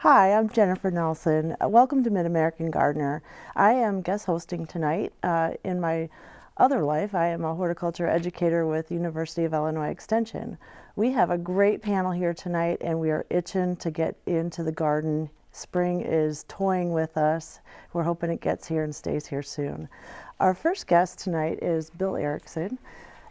Hi, I'm Jennifer Nelson. Welcome to Mid-American Gardener. I am guest hosting tonight. In my other life, I am a horticulture educator with University of Illinois Extension. We have a great panel here tonight and we are itching to get into the garden. Spring is toying with us. We're hoping it gets here and stays here soon. Our first guest tonight is Bill Erickson.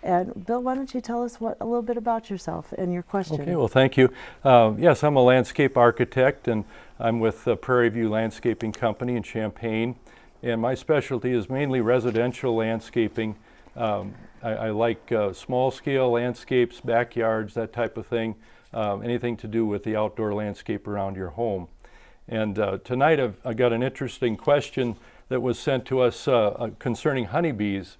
And Bill, why don't you tell us a little bit about yourself and your question? Okay, well, thank you. Yes, I'm a landscape architect, and I'm with Prairie View Landscaping Company in Champaign. And my specialty is mainly residential landscaping. I like small-scale landscapes, backyards, that type of thing, anything to do with the outdoor landscape around your home. And tonight I got an interesting question that was sent to us concerning honeybees.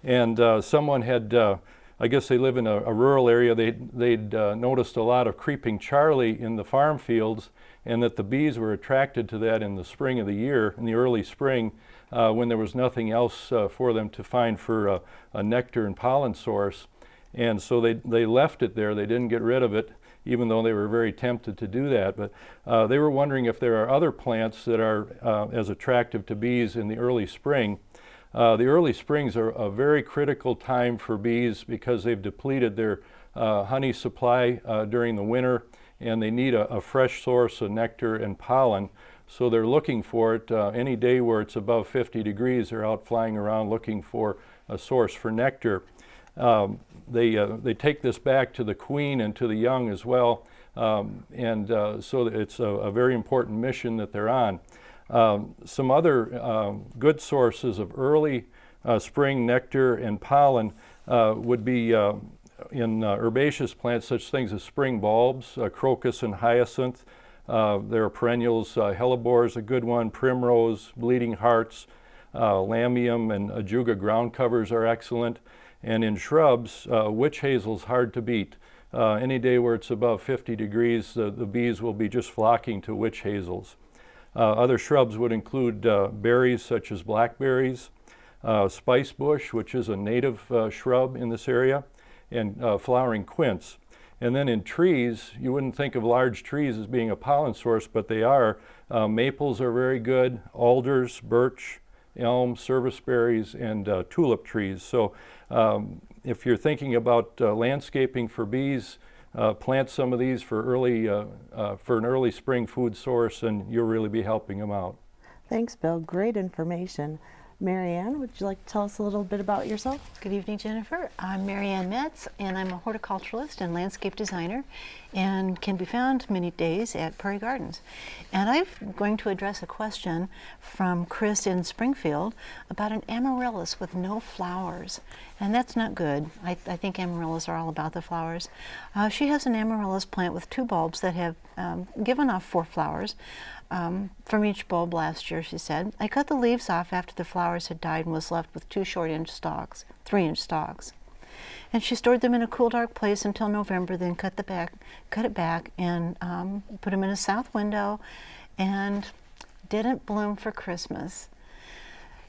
And someone had, I guess they live in a rural area, they'd noticed a lot of creeping Charlie in the farm fields, and that the bees were attracted to that in the spring of the year, in the early spring, when there was nothing else for them to find for a nectar and pollen source. And so they left it there, they didn't get rid of it, even though they were very tempted to do that. But they were wondering if there are other plants that are as attractive to bees in the early spring. The early springs are a very critical time for bees because they've depleted their honey supply during the winter, and they need a fresh source of nectar and pollen. So they're looking for it. Any day where it's above 50 degrees, they're out flying around looking for a source for nectar. They take this back to the queen and to the young as well, so it's a very important mission that they're on. Some other good sources of early spring nectar and pollen would be in herbaceous plants, such things as spring bulbs, crocus and hyacinth. There are perennials, hellebore is a good one, primrose, bleeding hearts, lamium and ajuga ground covers are excellent. And in shrubs, witch hazel's hard to beat. Any day where it's above 50 degrees, the bees will be just flocking to witch hazels. Other shrubs would include berries such as blackberries, spice bush, which is a native shrub in this area, and flowering quince. And then in trees, you wouldn't think of large trees as being a pollen source, but they are. Maples are very good, alders, birch, elm, serviceberries, and tulip trees. So if you're thinking about landscaping for bees, plant some of these for an early spring food source, and you'll really be helping them out. Thanks, Bill. Great information. Marianne, would you like to tell us a little bit about yourself? Good evening, Jennifer. I'm Marianne Metz, and I'm a horticulturalist and landscape designer, and can be found many days at Prairie Gardens. And I'm going to address a question from Chris in Springfield about an amaryllis with no flowers. And that's not good. I think amaryllis are all about the flowers. She has an amaryllis plant with 2 bulbs that have given off 4 flowers. From each bulb last year, she said. I cut the leaves off after the flowers had died and was left with 2 short-inch stalks, 3-inch stalks. And she stored them in a cool, dark place until November, then cut it back and put them in a south window, and didn't bloom for Christmas.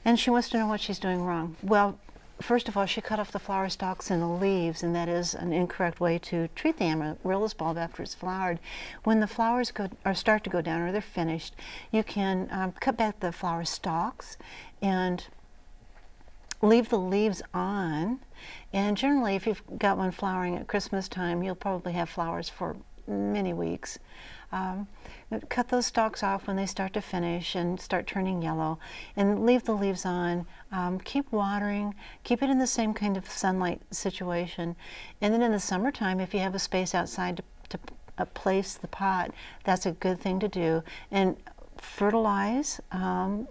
And she wants to know what she's doing wrong. Well, first of all, she cut off the flower stalks and the leaves, and that is an incorrect way to treat the amaryllis bulb after it's flowered. When the flowers start to go down, or they're finished, you can cut back the flower stalks and leave the leaves on. And generally, if you've got one flowering at Christmas time, you'll probably have flowers for many weeks. Cut those stalks off when they start to finish and start turning yellow, and leave the leaves on. Keep watering, keep it in the same kind of sunlight situation. And then in the summertime, if you have a space outside to place the pot, that's a good thing to do. And fertilize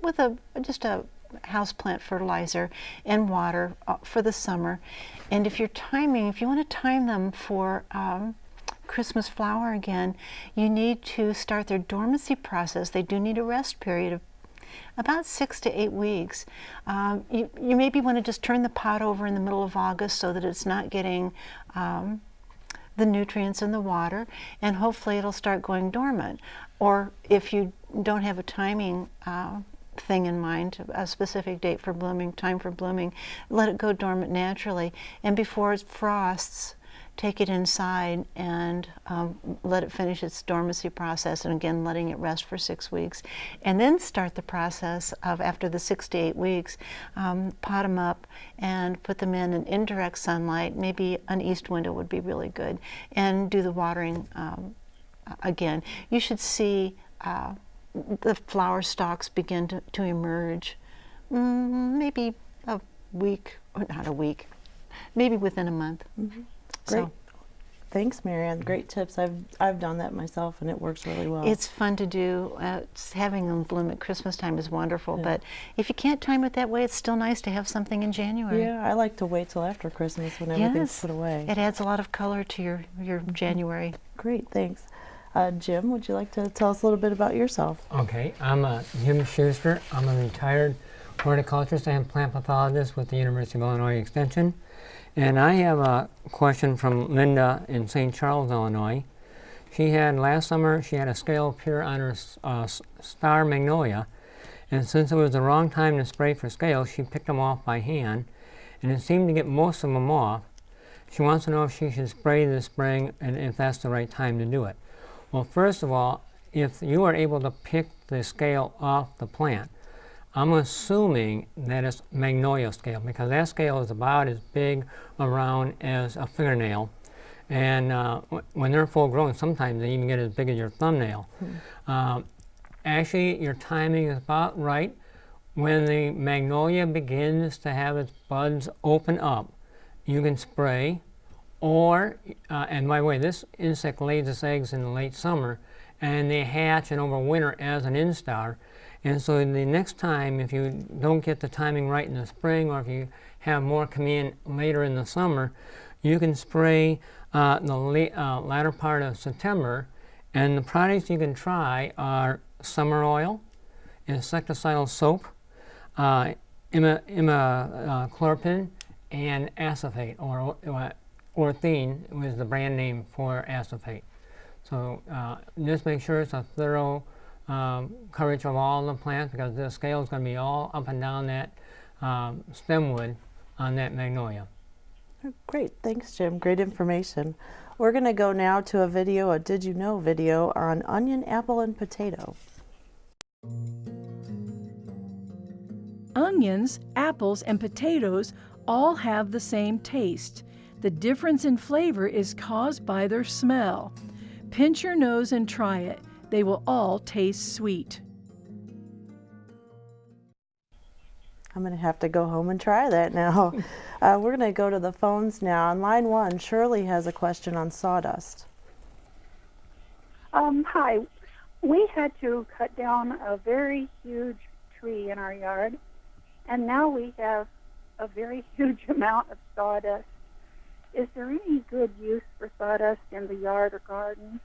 with just a houseplant fertilizer and water for the summer. And if you want to time them for Christmas flower again, you need to start their dormancy process. They do need a rest period of about 6 to 8 weeks. You maybe want to just turn the pot over in the middle of August so that it's not getting the nutrients in the water, and hopefully it'll start going dormant. Or if you don't have a timing thing in mind, a specific date for blooming, time for blooming, let it go dormant naturally. And before it frosts, take it inside and let it finish its dormancy process, and again letting it rest for 6 weeks, and then start the process of, after the 6 to 8 weeks, pot them up and put them in an indirect sunlight. Maybe an east window would be really good, and do the watering again. You should see the flower stalks begin to emerge maybe a week, or not a week, maybe within a month. Great. So Thanks, Marianne. Great tips. I've done that myself, and it works really well. it's fun to do. Having them bloom at Christmas time is wonderful, but if you can't time it that way, it's still nice to have something in January. Yeah, I like to wait till after Christmas when everything's Yes. put away. It adds a lot of color to your January. Great, thanks. Jim, would you like to tell us a little bit about yourself? Okay, I'm Jim Schuster. I'm a retired horticulturist and plant pathologist with the University of Illinois Extension. And I have a question from Linda in St. Charles, Illinois. Last summer, she had a scale appear on her star magnolia. And since it was the wrong time to spray for scales, she picked them off by hand. And it seemed to get most of them off. She wants to know if she should spray this spring and if that's the right time to do it. Well, first of all, if you are able to pick the scale off the plant, I'm assuming that it's magnolia scale, because that scale is about as big around as a fingernail. And when they're full grown, sometimes they even get as big as your thumbnail. Actually, your timing is about right. When the magnolia begins to have its buds open up, you can spray. Or, and by the way, this insect lays its eggs in the late summer, and they hatch and overwinter as an instar. And so the next time, if you don't get the timing right in the spring, or if you have more come in later in the summer, you can spray the latter part of September. And the products you can try are summer oil, insecticidal soap, imidacloprid, and acephate, or Orthene was the brand name for acephate. So just make sure it's a thorough coverage of all the plants, because the scale is going to be all up and down that stem wood on that magnolia. Great, thanks, Jim. Great information. We're going to go now to a video, a Did You Know video on onion, apple, and potato. Onions, apples, and potatoes all have the same taste. The difference in flavor is caused by their smell. Pinch your nose and try it. They will all taste sweet. I'm going to have to go home and try that now. We're going to go to the phones now. On line 1, Shirley has a question on sawdust. Hi. We had to cut down a very huge tree in our yard, and now we have a very huge amount of sawdust. Is there any good use for sawdust in the yard or garden?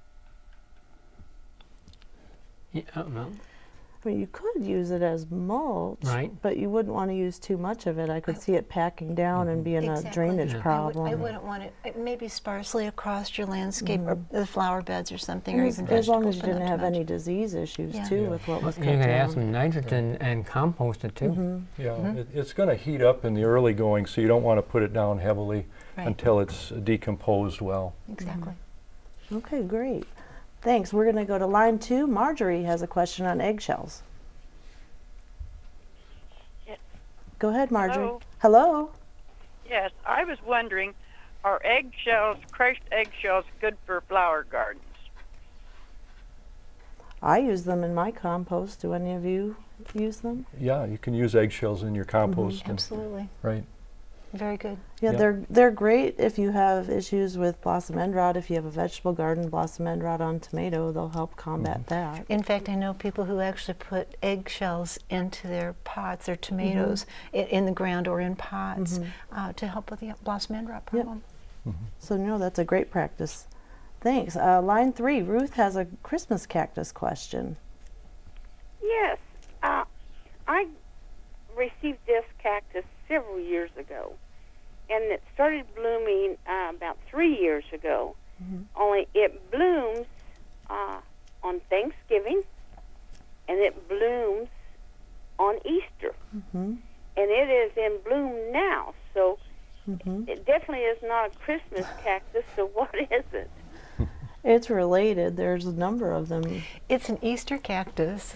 Yeah, well, I mean, you could use it as mulch, Right. but you wouldn't want to use too much of it. I could see it packing down and being a drainage Yeah. problem. I wouldn't want it maybe sparsely across your landscape or the flower beds or something, or as, even as long as vegetables, you but didn't not have too any much. disease issues Yeah. too Yeah. with what was you cut can down. add some nitrogen and compost it too. Yeah, it's going to heat up in the early going, so you don't want to put it down heavily Right. until it's decomposed well. Exactly. Okay, great. Thanks. We're going to go to line 2. Marjorie has a question on eggshells. Yeah. Go ahead, Marjorie. Hello. Hello. Yes, I was wondering, are eggshells, crushed eggshells, good for flower gardens? I use them in my compost. Do any of you use them? Yeah, you can use eggshells in your compost. and- Absolutely. Right. Very good. Yeah, Yeah. they're great if you have issues with blossom end rot. If you have a vegetable garden, blossom end rot on tomato, they'll help combat that. In fact, I know people who actually put eggshells into their pots, their tomatoes, in the ground or in pots to help with the blossom end rot problem. So no, that's a great practice. Thanks. Line 3, Ruth has a Christmas cactus question. Yes, I received this cactus several years ago, and it started blooming about 3 years ago. Only it blooms on Thanksgiving, and it blooms on Easter, and it is in bloom now. So It definitely is not a Christmas cactus, so what is it? It's related. There's a number of them. It's an Easter cactus,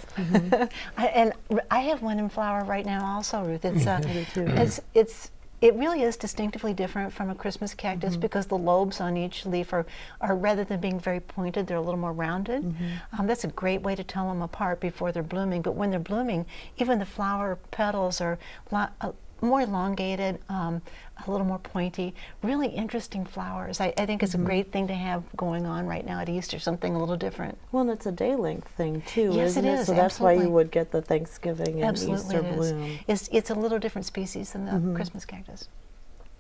I have one in flower right now also, Ruth. It's it really is distinctively different from a Christmas cactus because the lobes on each leaf are rather than being very pointed, they're a little more rounded. That's a great way to tell them apart before they're blooming. But when they're blooming, even the flower petals are more elongated, a little more pointy, really interesting flowers. I think it's a great thing to have going on right now at Easter, something a little different. Well, and it's a day length thing too, Yes, isn't it it? is, So that's why you absolutely. would get the Thanksgiving and Absolutely Easter it bloom. is. It's a little different species than the Christmas cactus.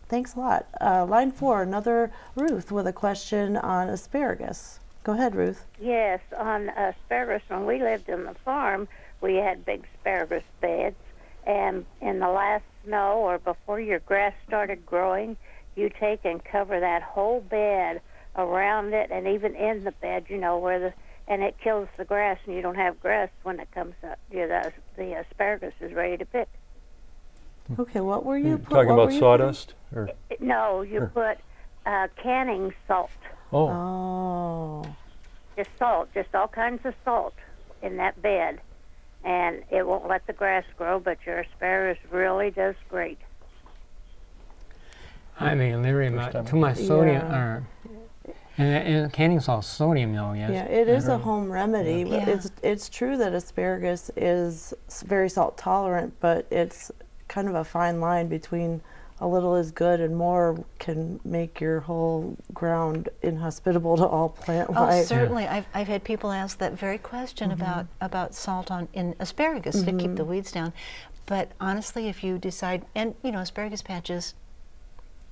Thanks a lot. Line 4, another Ruth with a question on asparagus. Go ahead, Ruth. Yes, on asparagus, when we lived on the farm, we had big asparagus beds, and in the last snow or before your grass started growing, you take and cover that whole bed around it, and even in the bed, you know, and it kills the grass, and you don't have grass when it comes up. The asparagus is ready to pick. Okay, what were you Talking about sawdust? Or? No, you put canning salt. Oh, Oh. Just salt, just all kinds of salt in that bed. And it won't let the grass grow, but your asparagus really does great. I mean, literally First time. too much sodium, Yeah. or and canning salt sodium, though. Yes. Yeah, it is a heard. home remedy. But Yeah. it's true that asparagus is very salt tolerant, but it's kind of a fine line between a little is good and more can make your whole ground inhospitable to all plant Oh, life. certainly. I've had people ask that very question about salt in asparagus to keep the weeds down. But honestly, if you decide, and you know, asparagus patches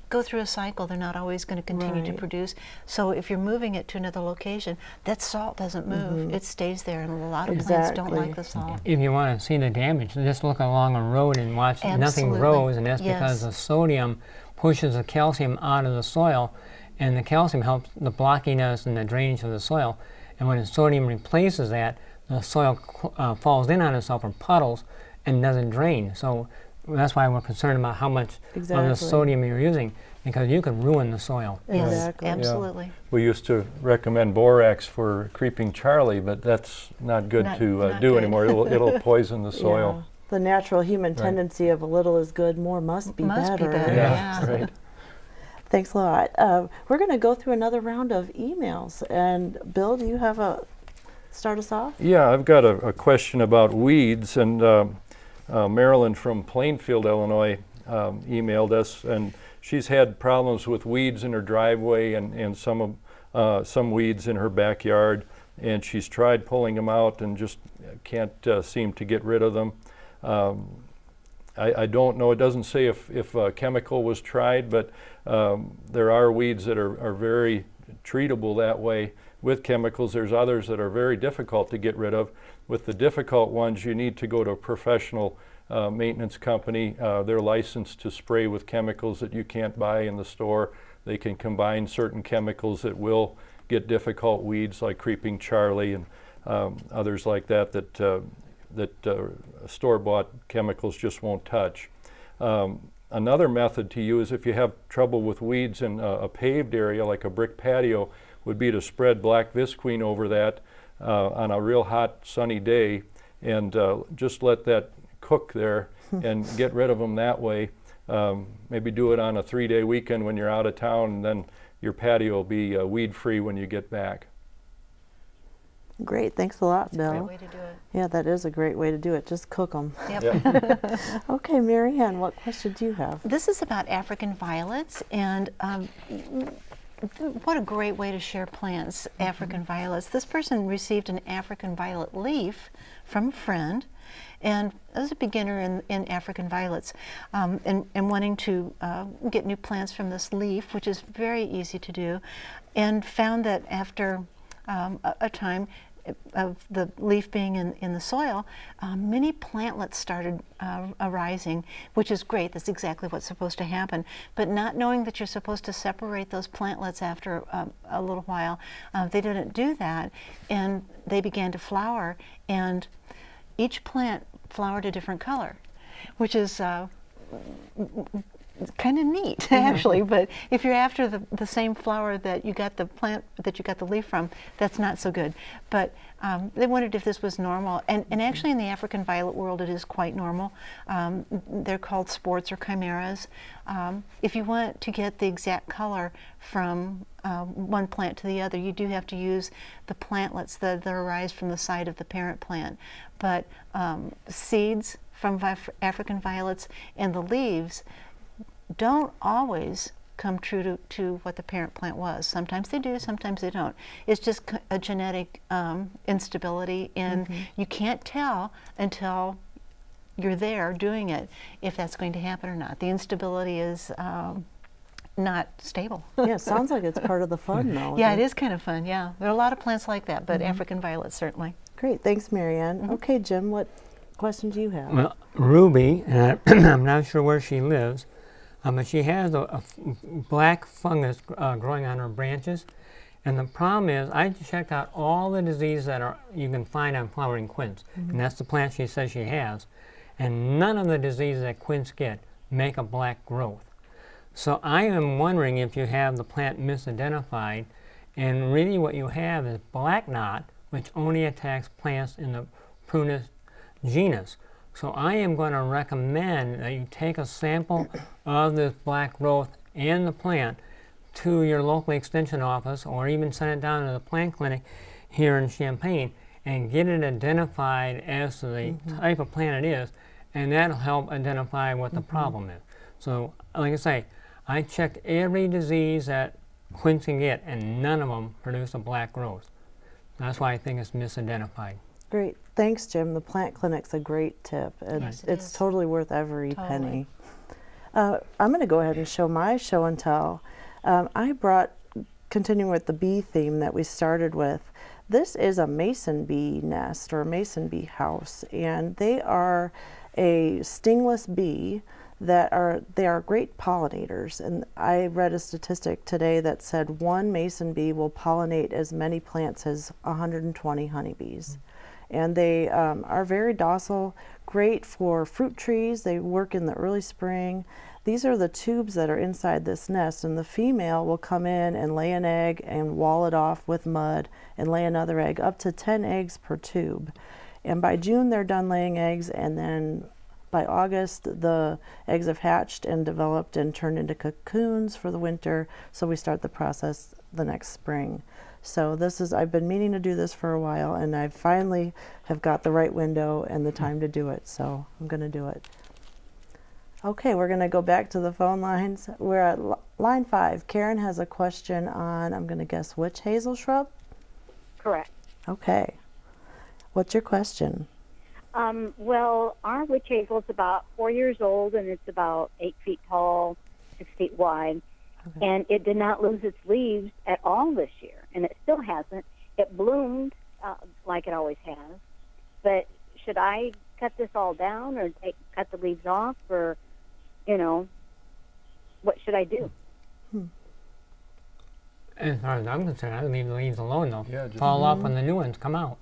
go through a cycle, they're not always going to continue to Right. produce. So if you're moving it to another location, that salt doesn't move. It stays there, and a lot of plants don't Exactly. like the salt. If you want to see the damage, just look along a road and watch nothing Absolutely. grows, and that's Yes. because the sodium pushes the calcium out of the soil, and the calcium helps the blockiness and the drainage of the soil. And when the sodium replaces that, the soil falls in on itself or puddles and doesn't drain. So that's why we're concerned about how much of Exactly. the sodium you're using, because you could ruin the soil. Yes, Exactly. Yeah. absolutely. we used to recommend borax for creeping Charlie, but that's not good Not- to not do good. anymore. It'll poison the soil. Yeah. The natural human tendency of a little is good, more must be Must be better. better. Yeah, right. Thanks a lot. We're going to go through another round of emails. And Bill, do you have start us off? Yeah, I've got a question about weeds, and Marilyn from Plainfield, Illinois, emailed us, and she's had problems with weeds in her driveway and some weeds in her backyard, and she's tried pulling them out and just can't seem to get rid of them. I don't know, it doesn't say if a chemical was tried, but there are weeds that are very treatable that way with chemicals. There's others that are very difficult to get rid of. With the difficult ones, you need to go to a professional maintenance company. They're licensed to spray with chemicals that you can't buy in the store. They can combine certain chemicals that will get difficult weeds like Creeping Charlie and others like that store-bought chemicals just won't touch. Another method to use if you have trouble with weeds in a paved area like a brick patio would be to spread black visqueen over that on a real hot sunny day and just let that cook there and get rid of them that way. Maybe do it on a 3-day weekend when you're out of town, and then your patio will be weed-free when you get back. Great, thanks a lot, Bill. Great way to do it. Yeah, that is a great way to do it. Just cook them. Yep. Okay, Mary Ann, what question do you have? This is about African violets, and what a great way to share plants, African violets. This person received an African violet leaf from a friend, and as a beginner in African violets, and wanting to get new plants from this leaf, which is very easy to do, and found that after a time of the leaf being in the soil, many plantlets started arising, which is great. That's exactly what's supposed to happen. But not knowing that you're supposed to separate those plantlets after a little while, they didn't do that, and they began to flower, and each plant flowered a different color, which is kind of neat, actually. But if you're after the same flower that you got the plant, that you got the leaf from, that's not so good. But they wondered if this was normal. And actually in the African violet world, it is quite normal. They're called sports or chimeras. If you want to get the exact color from one plant to the other, you do have to use the plantlets that arise from the side of the parent plant. But seeds from African violets and the leaves don't always come true to what the parent plant was. Sometimes they do, sometimes they don't. It's just a genetic instability, and you can't tell until you're there doing it if that's going to happen or not. The instability is not stable. Yeah, it sounds like it's part of the fun, though. Yeah, it is kind of fun, yeah. There are a lot of plants like that, but African violets certainly. Great, thanks, Marianne. Okay, Jim, what question do you have? Well, Ruby, and I'm not sure where she lives, but she has a black fungus growing on her branches. And the problem is, I checked out all the diseases that you can find on flowering quince, and that's the plant she says she has. And none of the diseases that quince get make a black growth. So I am wondering if you have the plant misidentified, and really what you have is black knot, which only attacks plants in the Prunus genus. So I am going to recommend that you take a sample of this black growth and the plant to your local extension office, or even send it down to the plant clinic here in Champaign and get it identified as to the type of plant it is, and that'll help identify what the problem is. So like I say, I checked every disease that quince can get, and none of them produce a black growth. That's why I think it's misidentified. Great. Thanks, Jim. The plant clinic's a great tip. It's totally worth every penny. I'm going to go ahead and show my show and tell. I brought, continuing with the bee theme that we started with, this is a mason bee nest or a mason bee house, and they are a stingless bee they are great pollinators. And I read a statistic today that said one mason bee will pollinate as many plants as 120 honeybees. And they are very docile, great for fruit trees. They work in the early spring. These are the tubes that are inside this nest, and the female will come in and lay an egg and wall it off with mud and lay another egg, up to 10 eggs per tube. And by June, they're done laying eggs, and then by August, the eggs have hatched and developed and turned into cocoons for the winter, so we start the process the next spring. So this is, I've been meaning to do this for a while, and I finally have got the right window and the time to do it, so I'm going to do it. Okay, we're going to go back to the phone lines. We're at line 5. Karen has a question on, I'm going to guess, witch hazel shrub? Correct. Okay. What's your question? Well, our witch hazel is about 4 years old, and it's about 8 feet tall, 6 feet wide. Okay. And it did not lose its leaves at all this year, and it still hasn't. It bloomed like it always has. But should I cut this all down or cut the leaves off, or, you know, what should I do? As far as I'm concerned, I'd leave the leaves alone, though. Yeah, just fall off when the new ones come out.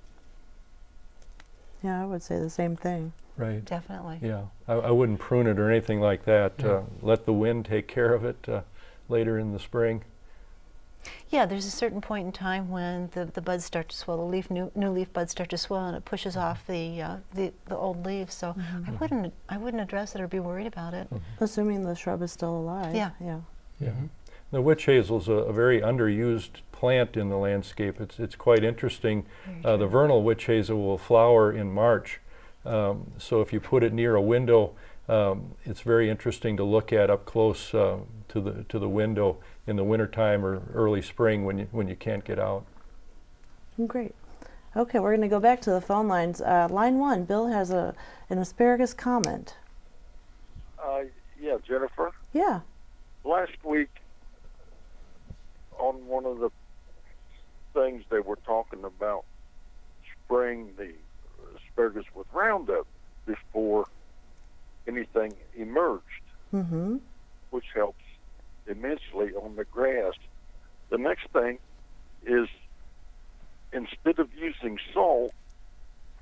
Yeah, I would say the same thing. Right. Definitely. Yeah, I wouldn't prune it or anything like that. Let the wind take care of it later in the spring. Yeah, there's a certain point in time when the buds start to swell, the new leaf buds start to swell, and it pushes off the old leaves. So I wouldn't address it or be worried about it. Assuming the shrub is still alive. Yeah. Yeah. The witch hazel is a very underused plant in the landscape. It's quite interesting. The vernal witch hazel will flower in March. So if you put it near a window, it's very interesting to look at up close to the window in the wintertime or early spring when you can't get out. Great. Okay, we're going to go back to the phone lines. Line 1, Bill has an asparagus comment. Yeah, Jennifer. Yeah. Last week, on one of the things they were talking about spraying the asparagus with Roundup before anything emerged, which helps immensely on the grass. The next thing is, instead of using salt,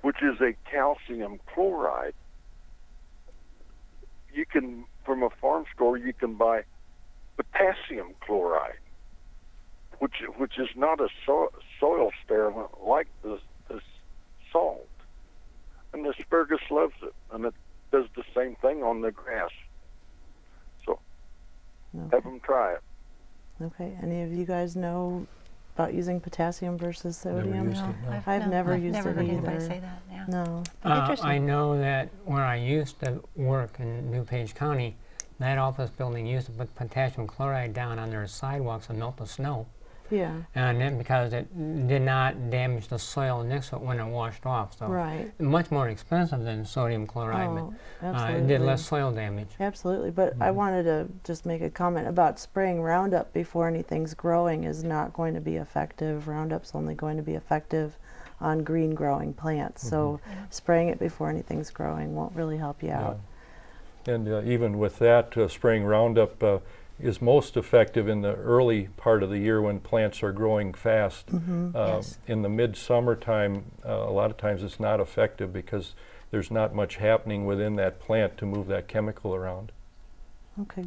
which is a calcium chloride, you can from a farm store, you can buy potassium chloride, which is not a soil sterilant like the salt. And the asparagus loves it, and it does the same thing on the grass. So have them try it. Okay. Any of you guys know about using potassium versus sodium? used it, no. I've never used never it heard either. anybody say that. Yeah. No. Interesting. I know that where I used to work in DuPage County, that office building used to put potassium chloride down on their sidewalks and melt the snow. Yeah. And then because it did not damage the soil next to it when it washed off. So Right. much more expensive than sodium chloride, Oh, but it absolutely. did less soil damage. Absolutely, but I wanted to just make a comment about spraying Roundup before anything's growing is not going to be effective. Roundup's only going to be effective on green growing plants, so spraying it before anything's growing won't really help you out. And even with that, spraying Roundup is most effective in the early part of the year when plants are growing fast. Yes. In the mid-summer time, a lot of times it's not effective because there's not much happening within that plant to move that chemical around. Okay,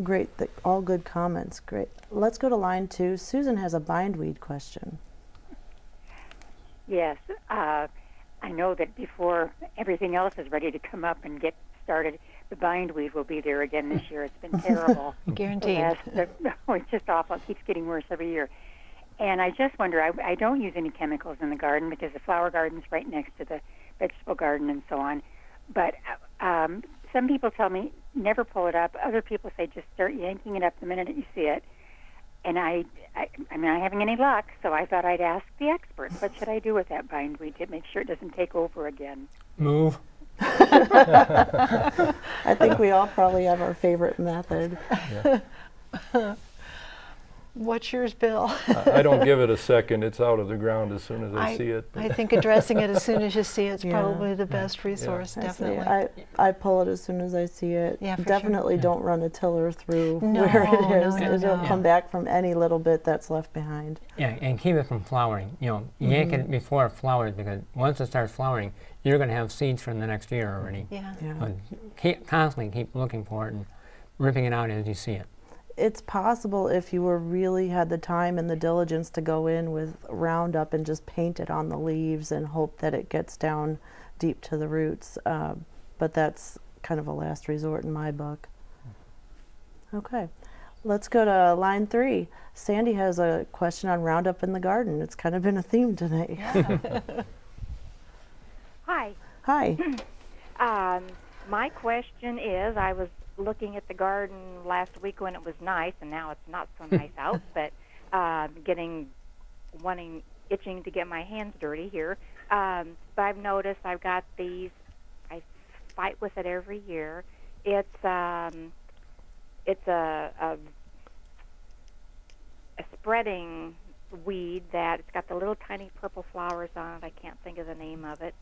great, all good comments, great. Let's go to line 2. Susan has a bindweed question. Yes, I know that before everything else is ready to come up and get started, the bindweed will be there again this year. It's been terrible. Guaranteed. It's just awful. It keeps getting worse every year. And I just wonder, I don't use any chemicals in the garden because the flower garden's right next to the vegetable garden and so on. But some people tell me never pull it up. Other people say just start yanking it up the minute you see it. And I'm not having any luck, so I thought I'd ask the experts. What should I do with that bindweed to make sure it doesn't take over again? Move. I think we all probably have our favorite method. What's yours, Bill? I don't give it a second. It's out of the ground as soon as I see it. I think addressing it as soon as you see it's Yeah. probably the best resource, definitely. I pull it as soon as I see it. Yeah, for Definitely don't run a tiller through No, where it is. no, It'll no. come back from any little bit that's left behind. Yeah, and keep it from flowering. You know, yank it before it flowers because once it starts flowering, you're going to have seeds from the next year already. Yeah. Yeah. Constantly keep looking for it and ripping it out as you see it. It's possible if you were really had the time and the diligence to go in with Roundup and just paint it on the leaves and hope that it gets down deep to the roots. But that's kind of a last resort in my book. Okay, let's go to line 3. Sandy has a question on Roundup in the garden. It's kind of been a theme tonight. Yeah. Hi. Hi. My question is, I was looking at the garden last week when it was nice, and now it's not so nice out, but itching to get my hands dirty here. But I've noticed I've got these, I fight with it every year. It's a spreading weed that it's got the little tiny purple flowers on it. I can't think of the name of it.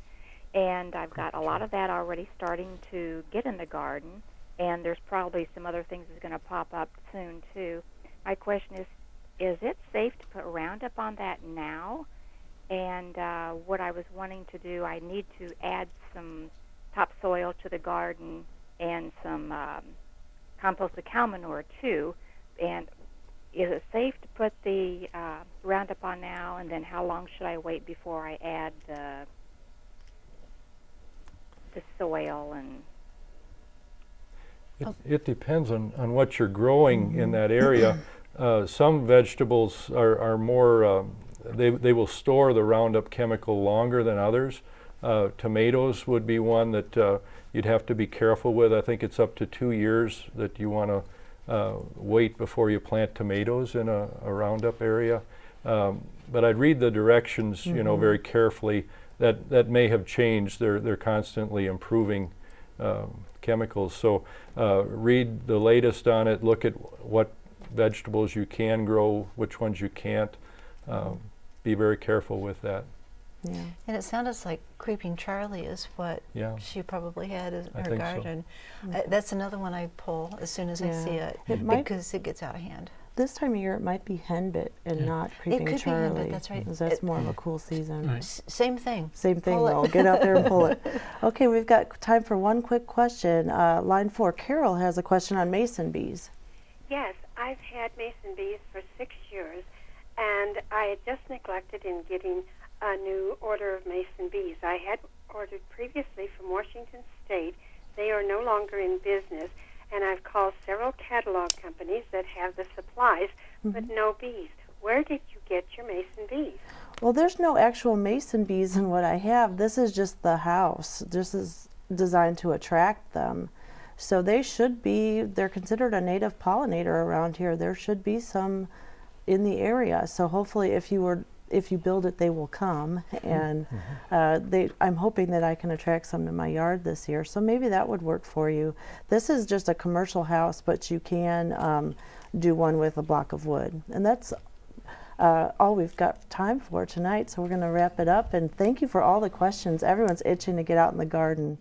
And I've got a lot of that already starting to get in the garden, and there's probably some other things that's going to pop up soon too. My question is it safe to put Roundup on that now? And what I was wanting to do, I need to add some topsoil to the garden and some composted cow manure too. And is it safe to put the Roundup on now, and then how long should I wait before I add the soil? And It depends on what you're growing in that area. Some vegetables are more, they will store the Roundup chemical longer than others. Tomatoes would be one that you'd have to be careful with. I think it's up to 2 years that you want to wait before you plant tomatoes in a Roundup area. But I'd read the directions, you know, very carefully. That may have changed. They're constantly improving chemicals. So read the latest on it. Look at what vegetables you can grow, which ones you can't. Be very careful with that. Yeah. And it sounded like Creeping Charlie is what she probably had in I her think so. garden. That's another one I pull as soon as I see it because it gets out of hand. this time of year it might be henbit and not creeping could be Charlie. henbit, that's right. 'Cause that's more of a cool season. Right. Same thing. Same thing Pull it. though. Get out there and pull it. Okay, we've got time for one quick question. Line 4, Carol has a question on mason bees. Yes, I've had mason bees for 6 years, and I had just neglected in getting a new order of mason bees. I had ordered previously from Washington State. They are no longer in business, and I've called several catalog companies that have the supplies, but no bees. Where did you get your mason bees? Well, there's no actual mason bees in what I have. This is just the house. This is designed to attract them. So they should be, they're considered a native pollinator around here. There should be some in the area. So hopefully if you build it, they will come. And I'm hoping that I can attract some to my yard this year. So maybe that would work for you. This is just a commercial house, but you can do one with a block of wood. And that's all we've got time for tonight. So we're going to wrap it up. And thank you for all the questions. Everyone's itching to get out in the garden.